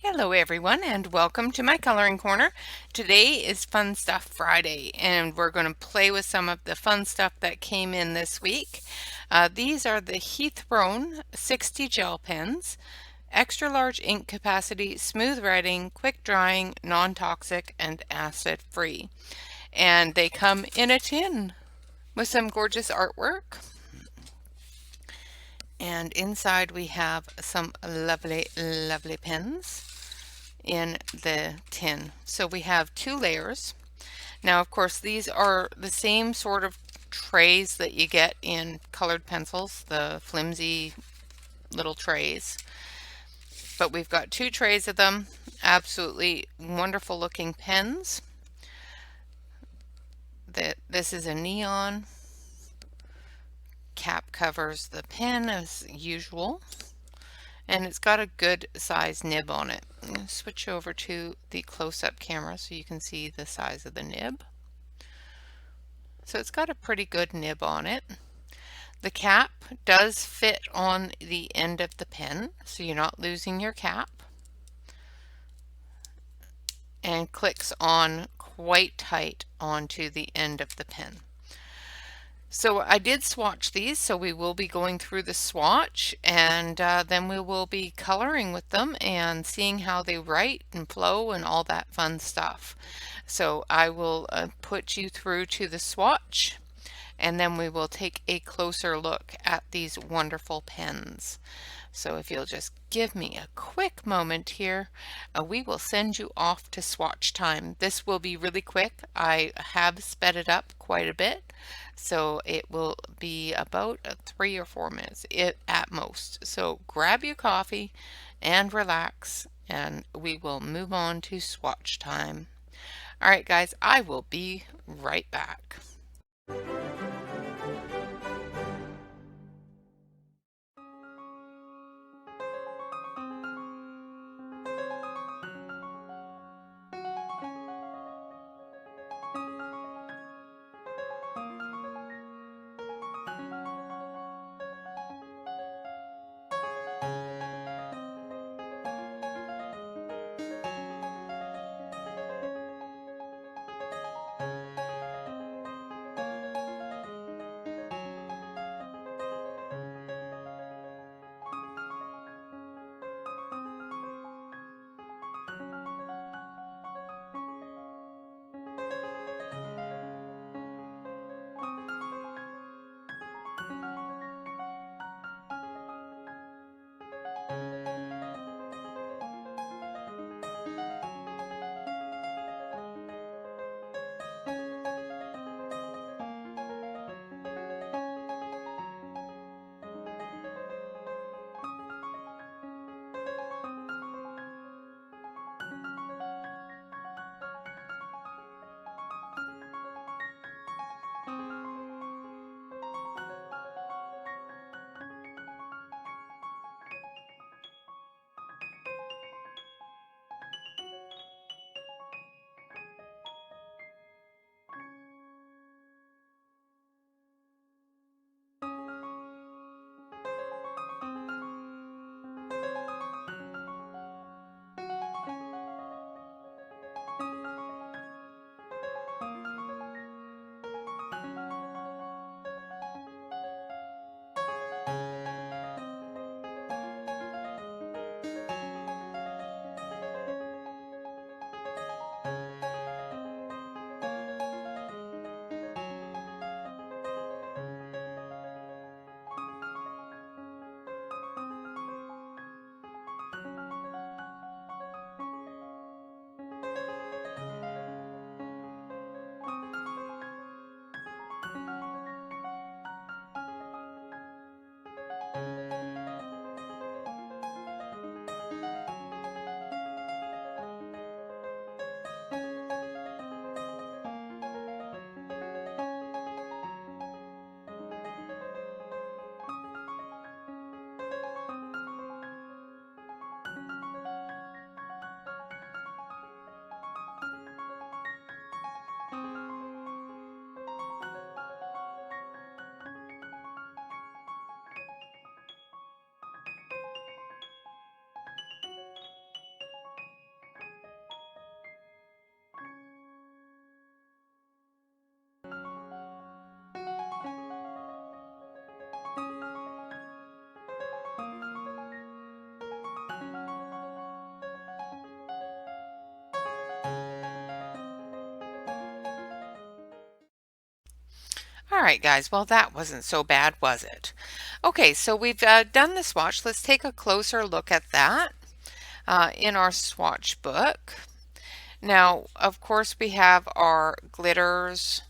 Hello everyone and welcome to my coloring corner. Today is Fun Stuff Friday and we're going to play with some of the fun stuff that came in this week. These are the Hethrone 60 gel pens, extra large ink capacity, smooth writing, quick drying, non-toxic, and acid free. And they come in a tin with some gorgeous artwork. And inside we have some lovely pens in the tin. So we have two layers. Now, of course, these are the same sort of trays that you get in colored pencils, the flimsy little trays. But we've got two trays of them, absolutely wonderful looking pens. This is a neon. Cap covers the pen as usual. And it's got a good size nib on it. I'm going to switch over to the close-up camera so you can see the size of the nib. So it's got a pretty good nib on it. The cap does fit on the end of the pen, so you're not losing your cap, and clicks on quite tight onto the end of the pen. So I did swatch these, so we will be going through the swatch and then we will be coloring with them and seeing how they write and flow and all that fun stuff. So I will put you through to the swatch and then we will take a closer look at these wonderful pens. So if you'll just give me a quick moment here, we will send you off to swatch time. This will be really quick. I have sped it up quite a bit, so it will be about 3 or 4 minutes at most. So grab your coffee and relax, and we will move on to swatch time. All right, guys, I will be right back. All right, guys, well, that wasn't so bad, was it? Okay, so we've done the swatch. Let's take a closer look at that in our swatch book. Now, of course, we have our glitters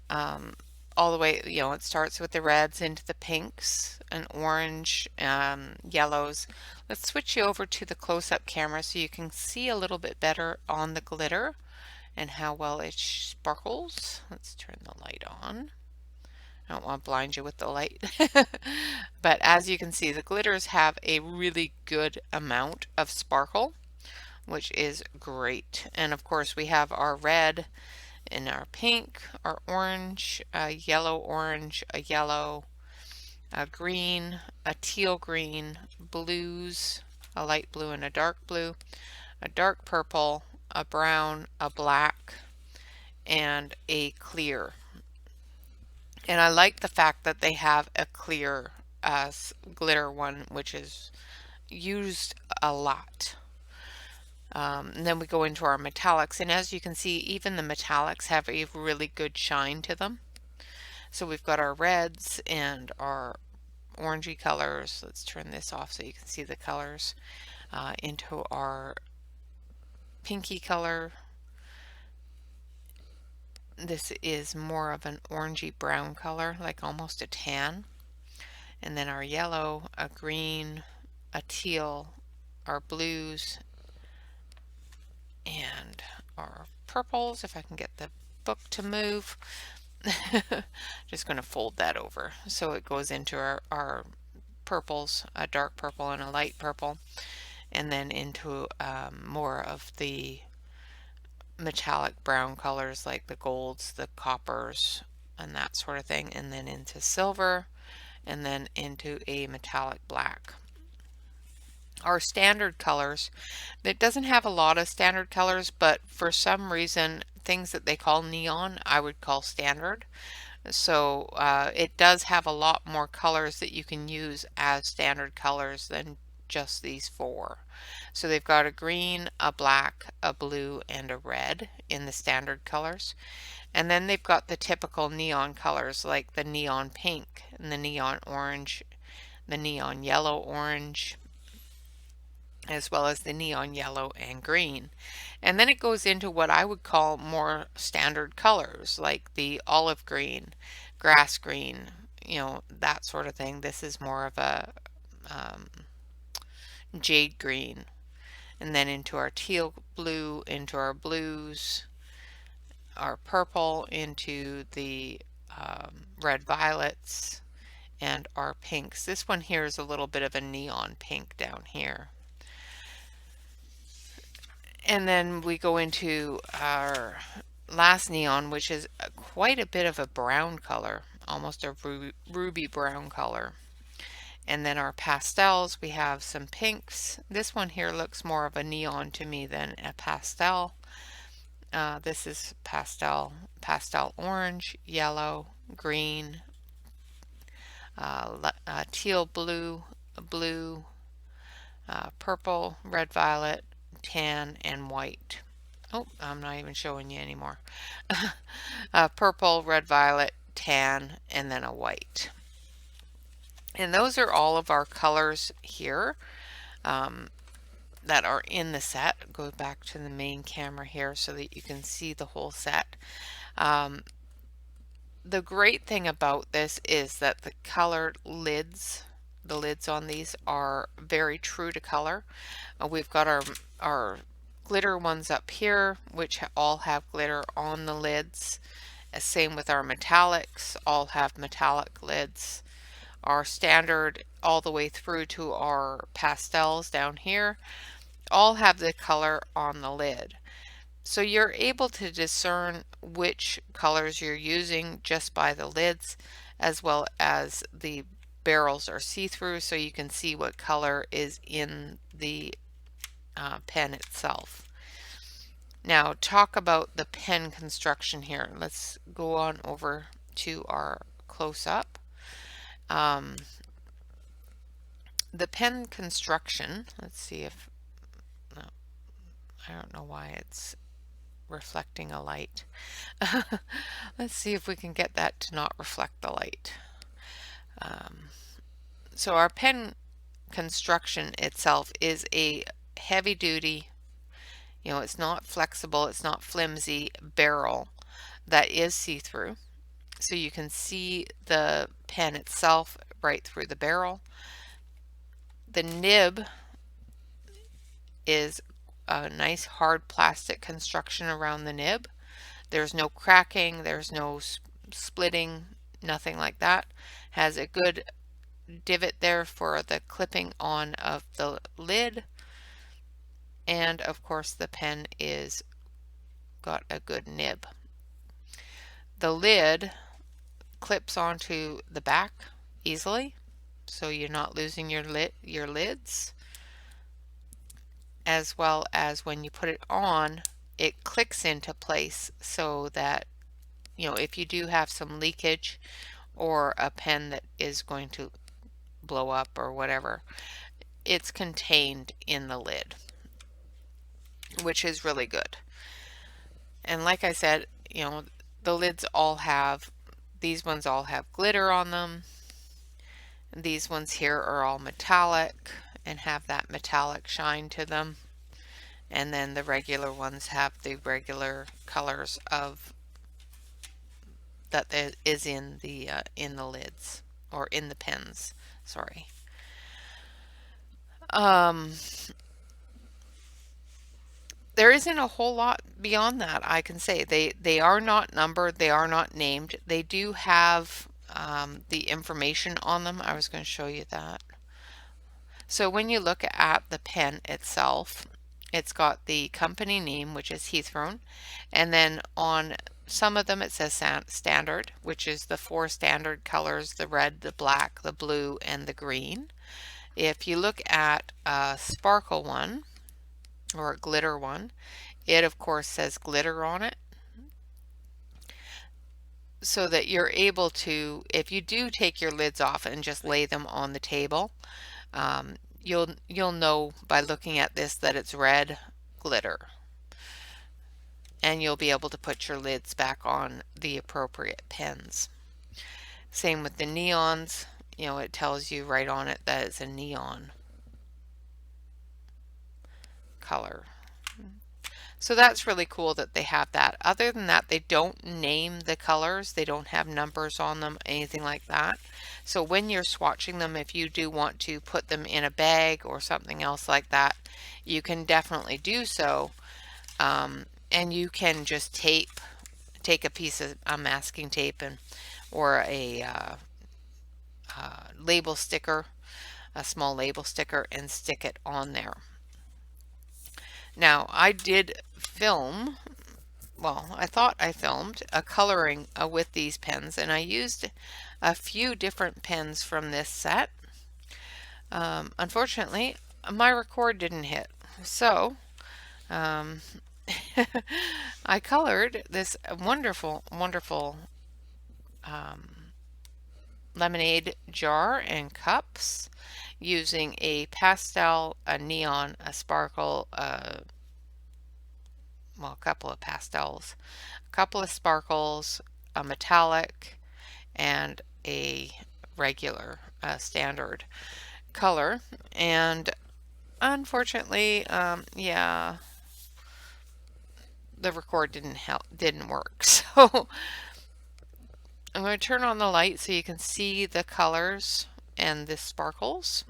all the way, it starts with the reds into the pinks and orange, yellows. Let's switch you over to the close-up camera so you can see a little bit better on the glitter and how well it sparkles. Let's turn the light on. I don't want to blind you with the light. But as you can see, the glitters have a really good amount of sparkle, which is great. And of course we have our red and our pink, our orange, a yellow orange, a yellow, a green, a teal green, blues, a light blue and a dark purple, a brown, a black, and a clear. And I like the fact that they have a clear glitter one, which is used a lot. And then we go into our metallics, and as you can see, even the metallics have a really good shine to them. So we've got our reds and our orangey colors. Let's turn this off so you can see the colors. Into our pinky color. This is more of an orangey brown color, like almost a tan. And then our yellow, a green, a teal, our blues, and our purples, if I can get the book to move. Just going to fold that over so it goes into our purples, a dark purple and a light purple, and then into more of the metallic brown colors like the golds, the coppers, and that sort of thing, and then into silver, and then into a metallic black. Our standard colors, it doesn't have a lot of standard colors, but for some reason things that they call neon I would call standard. So it does have a lot more colors that you can use as standard colors than just these four. So they've got a green, a black, a blue, and a red in the standard colors. And then they've got the typical neon colors like the neon pink and the neon orange, the neon yellow orange, as well as the neon yellow and green. And then it goes into what I would call more standard colors like the olive green, grass green, that sort of thing. This is more of a jade green. And then into our teal blue, into our blues, our purple, into the red violets, and our pinks. This one here is a little bit of a neon pink down here. And then we go into our last neon, which is quite a bit of a brown color, almost a ruby brown color. And then our pastels, we have some pinks. This one here looks more of a neon to me than a pastel. This is pastel orange, yellow, green, teal blue, purple, red violet, tan, and white. Oh, I'm not even showing you anymore. Purple, red violet, tan, and then a white. And those are all of our colors here that are in the set. Go back to the main camera here so that you can see the whole set. The great thing about this is that the colored lids, the lids on these are very true to color. We've got our glitter ones up here, which all have glitter on the lids. Same with our metallics, all have metallic lids. Our standard all the way through to our pastels down here all have the color on the lid. So you're able to discern which colors you're using just by the lids, as well as the barrels are see-through, so you can see what color is in the pen itself. Now talk about the pen construction here. Let's go on over to our close-up. The pen construction, let's see if, no, I don't know why it's reflecting a light. Let's see if we can get that to not reflect the light. So our pen construction itself is a heavy duty, it's not flexible, it's not flimsy barrel that is see-through. So you can see the pen itself right through the barrel. The nib is a nice hard plastic construction around the nib. There's no cracking, there's no splitting, nothing like that. Has a good divot there for the clipping on of the lid, and of course the pen is got a good nib. The lid clips onto the back easily, so you're not losing your lids, as well as when you put it on, it clicks into place so that if you do have some leakage or a pen that is going to blow up or whatever, it's contained in the lid, which is really good. And like I said, the lids all have, these ones all have glitter on them. These ones here are all metallic and have that metallic shine to them. And then the regular ones have the regular colors of that is in the lids, or in the pens, sorry. There isn't a whole lot beyond that I can say. They are not numbered, they are not named. They do have the information on them. I was going to show you that. So when you look at the pen itself, it's got the company name, which is Hethrone, and then on some of them it says standard, which is the 4 standard colors: the red, the black, the blue, and the green. If you look at a sparkle one or a glitter one, it of course says glitter on it, so that you're able to, if you do take your lids off and just lay them on the table, you'll know by looking at this that it's red glitter, and you'll be able to put your lids back on the appropriate pens. Same with the neons, it tells you right on it that it's a neon color. So that's really cool that they have that. Other than that, they don't name the colors. They don't have numbers on them, anything like that. So when you're swatching them, if you do want to put them in a bag or something else like that, you can definitely do so. And you can just take a piece of masking tape or a label sticker, a small label sticker, and stick it on there. Now, I did film, well, I thought I filmed a coloring with these pens, and I used a few different pens from this set. Unfortunately, my record didn't hit, so I colored this wonderful, wonderful lemonade jar and cups using a pastel, a neon, a sparkle, well, a couple of pastels, a couple of sparkles, a metallic, and a regular standard color. And unfortunately, yeah, the record didn't work. So I'm going to turn on the light so you can see the colors and the sparkles.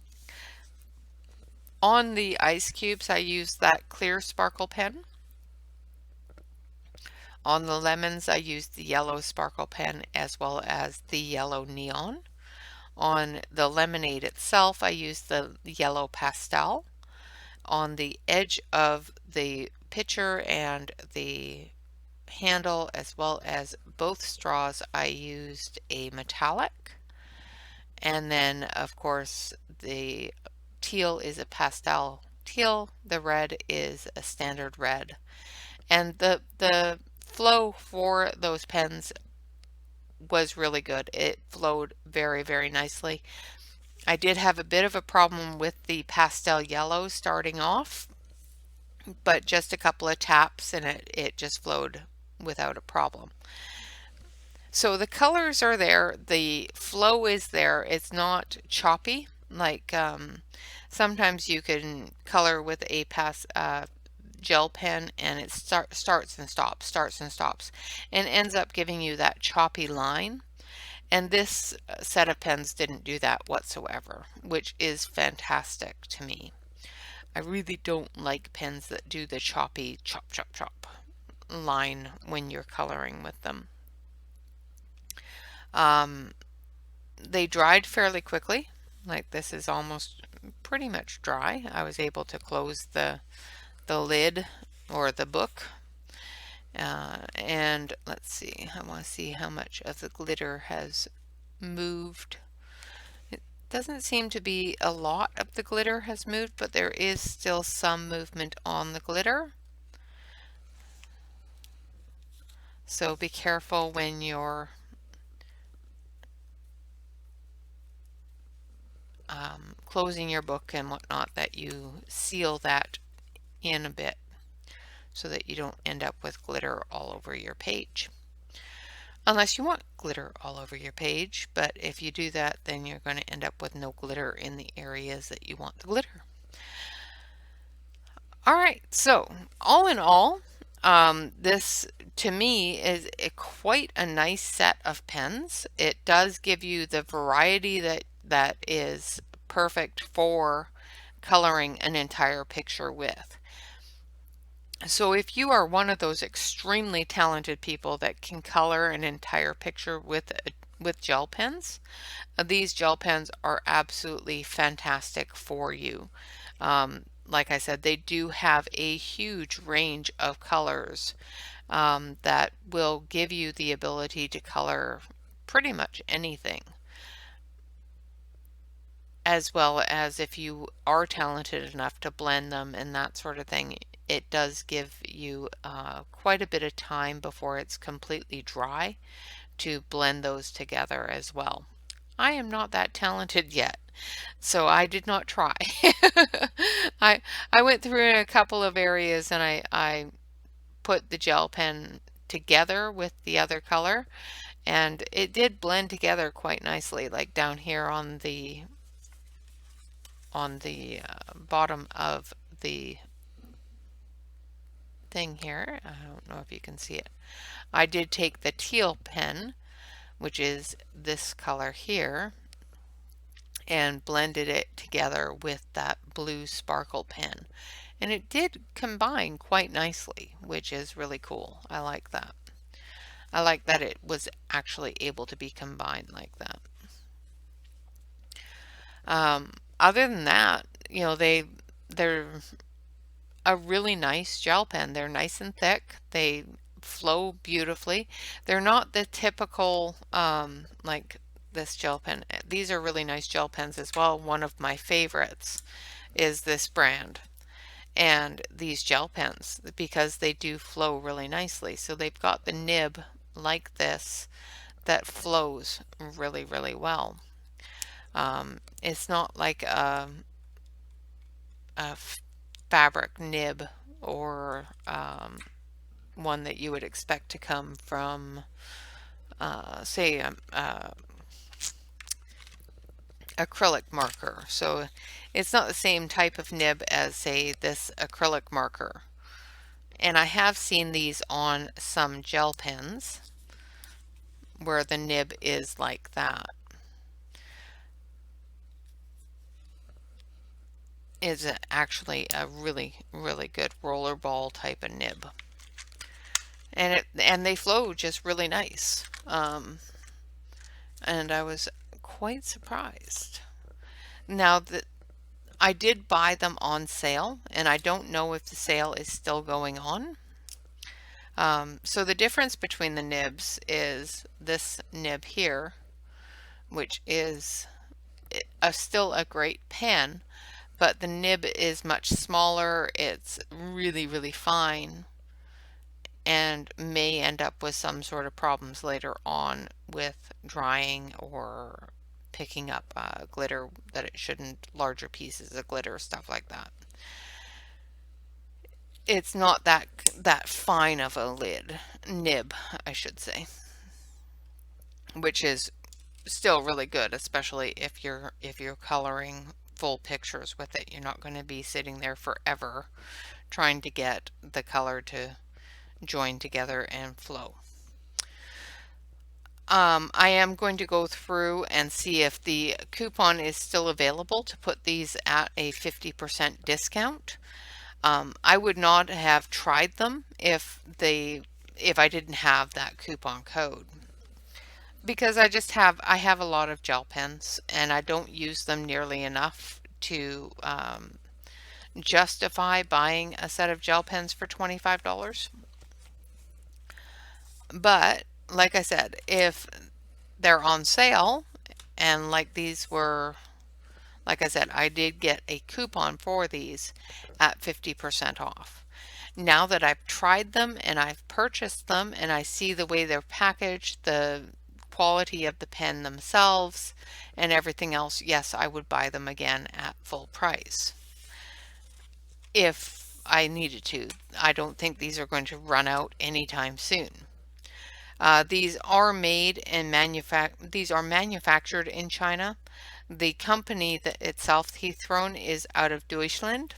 On the ice cubes, I used that clear sparkle pen. On the lemons, I used the yellow sparkle pen as well as the yellow neon. On the lemonade itself, I used the yellow pastel. On the edge of the pitcher and the handle, as well as both straws, I used a metallic. And then, of course, the teal is a pastel teal, the red is a standard red. And the flow for those pens was really good. It flowed very, very nicely. I did have a bit of a problem with the pastel yellow starting off, but just a couple of taps and it just flowed without a problem. So the colors are there, the flow is there, it's not choppy like sometimes you can color with a gel pen and it starts and stops and ends up giving you that choppy line. And this set of pens didn't do that whatsoever, which is fantastic to me. I really don't like pens that do the choppy chop chop chop line when you're coloring with them. Um, they dried fairly quickly. Like this is almost pretty much dry. I was able to close the lid or the book. And let's see, I want to see how much of the glitter has moved. It doesn't seem to be a lot of the glitter has moved, but there is still some movement on the glitter. So be careful when you're closing your book and whatnot that you seal that in a bit so that you don't end up with glitter all over your page. Unless you want glitter all over your page, but if you do that, then you're going to end up with no glitter in the areas that you want the glitter. All right, so all in all, this to me is quite a nice set of pens. It does give you the variety that is perfect for coloring an entire picture with. So if you are one of those extremely talented people that can color an entire picture with gel pens, these gel pens are absolutely fantastic for you. Like I said, they do have a huge range of colors that will give you the ability to color pretty much anything. As well as if you are talented enough to blend them and that sort of thing, it does give you quite a bit of time before it's completely dry to blend those together as well. I am not that talented yet, so I did not try. I I went through in a couple of areas and I put the gel pen together with the other color and it did blend together quite nicely, like down here on the bottom of the thing here. I don't know if you can see it. I did take the teal pen, which is this color here, and blended it together with that blue sparkle pen. And it did combine quite nicely, which is really cool. I like that. I like that it was actually able to be combined like that. Other than that, you know, they're a really nice gel pen. They're nice and thick. They flow beautifully. They're not the typical like this gel pen. These are really nice gel pens as well. One of my favorites is this brand and these gel pens because they do flow really nicely. So they've got the nib like this that flows really, really well. It's not like a fabric nib or one that you would expect to come from, say, acrylic marker. So it's not the same type of nib as, say, this acrylic marker. And I have seen these on some gel pens where the nib is like that. Is actually a really, really good rollerball type of nib. And they flow just really nice. And I was quite surprised. Now that I did buy them on sale, and I don't know if the sale is still going on. So the difference between the nibs is this nib here, which is still a great pen, but the nib is much smaller. It's really, really fine and may end up with some sort of problems later on with drying or picking up glitter that it shouldn't, larger pieces of glitter, stuff like that. it's not that fine of a nib, I should say, which is still really good, especially if you're coloring full pictures with it. You're not going to be sitting there forever trying to get the color to join together and flow. I am going to go through and see if the coupon is still available to put these at a 50% discount. I would not have tried them if I didn't have that coupon code, because I have a lot of gel pens and I don't use them nearly enough to justify buying a set of gel pens for $25. But like I said, if they're on sale, and like these were, like I said, I did get a coupon for these at 50% off. Now that I've tried them and I've purchased them and I see the way they're packaged, the quality of the pen themselves and everything else, yes, I would buy them again at full price if I needed to. I don't think these are going to run out anytime soon. These are manufactured in China. The company that itself, Hethrone, is out of Deutschland.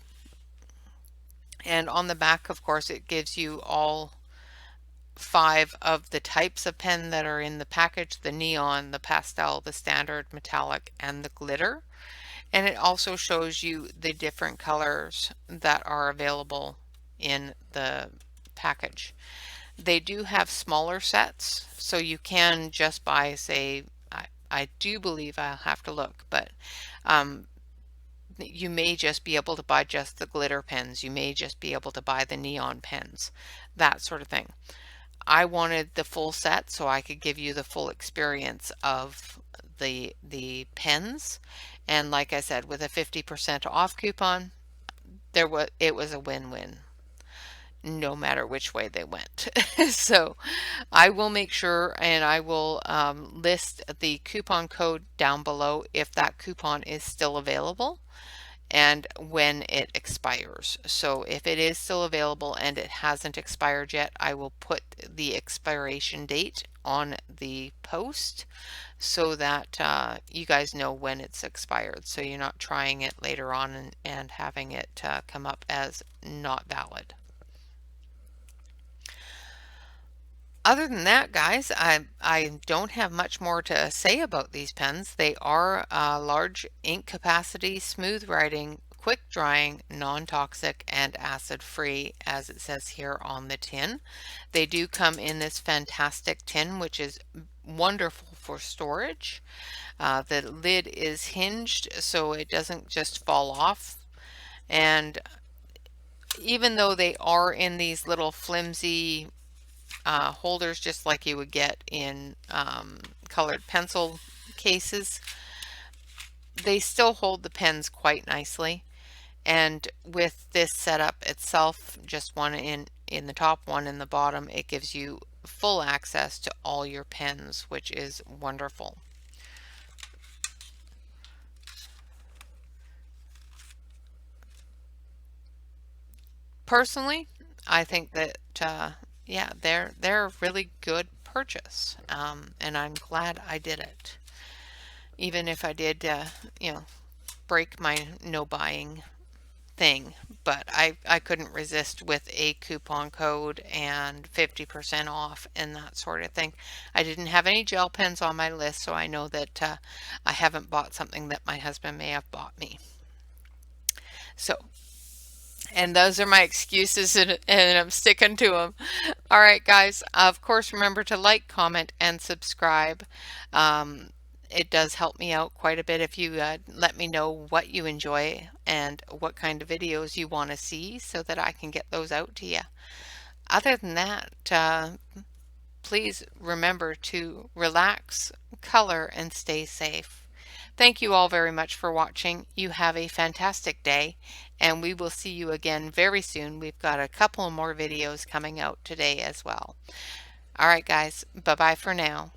And on the back, of course, it gives you all 5 of the types of pen that are in the package: the neon, the pastel, the standard, metallic, and the glitter. And it also shows you the different colors that are available in the package. They do have smaller sets, so you can just buy, say, I do believe, I'll have to look, but you may just be able to buy just the glitter pens. You may just be able to buy the neon pens, that sort of thing. I wanted the full set so I could give you the full experience of the pens. And like I said, with a 50% off coupon, it was a win-win no matter which way they went. So I will make sure, and I will list the coupon code down below if that coupon is still available and when it expires. So if it is still available and it hasn't expired yet, I will put the expiration date on the post so that you guys know when it's expired, so you're not trying it later on and having it come up as not valid. Other than that, guys, I don't have much more to say about these pens. They are large ink capacity, smooth writing, quick drying, non-toxic, and acid-free, as it says here on the tin. They do come in this fantastic tin, which is wonderful for storage. The lid is hinged so it doesn't just fall off. And even though they are in these little flimsy holders, just like you would get in colored pencil cases, they still hold the pens quite nicely. And with this setup itself, just one in the top, one in the bottom, it gives you full access to all your pens, which is wonderful. Personally, I think that yeah, they're a really good purchase, and I'm glad I did it, even if I did you know, break my no buying thing. But I couldn't resist with a coupon code and 50% off and that sort of thing. I didn't have any gel pens on my list, so I know that I haven't bought something that my husband may have bought me. So, and those are my excuses, and I'm sticking to them. All right, guys. Of course, remember to like, comment, and subscribe. It does help me out quite a bit if you let me know what you enjoy and what kind of videos you want to see so that I can get those out to you. Other than that, please remember to relax, color, and stay safe. Thank you all very much for watching. You have a fantastic day, and we will see you again very soon. We've got a couple more videos coming out today as well. All right, guys. Bye-bye for now.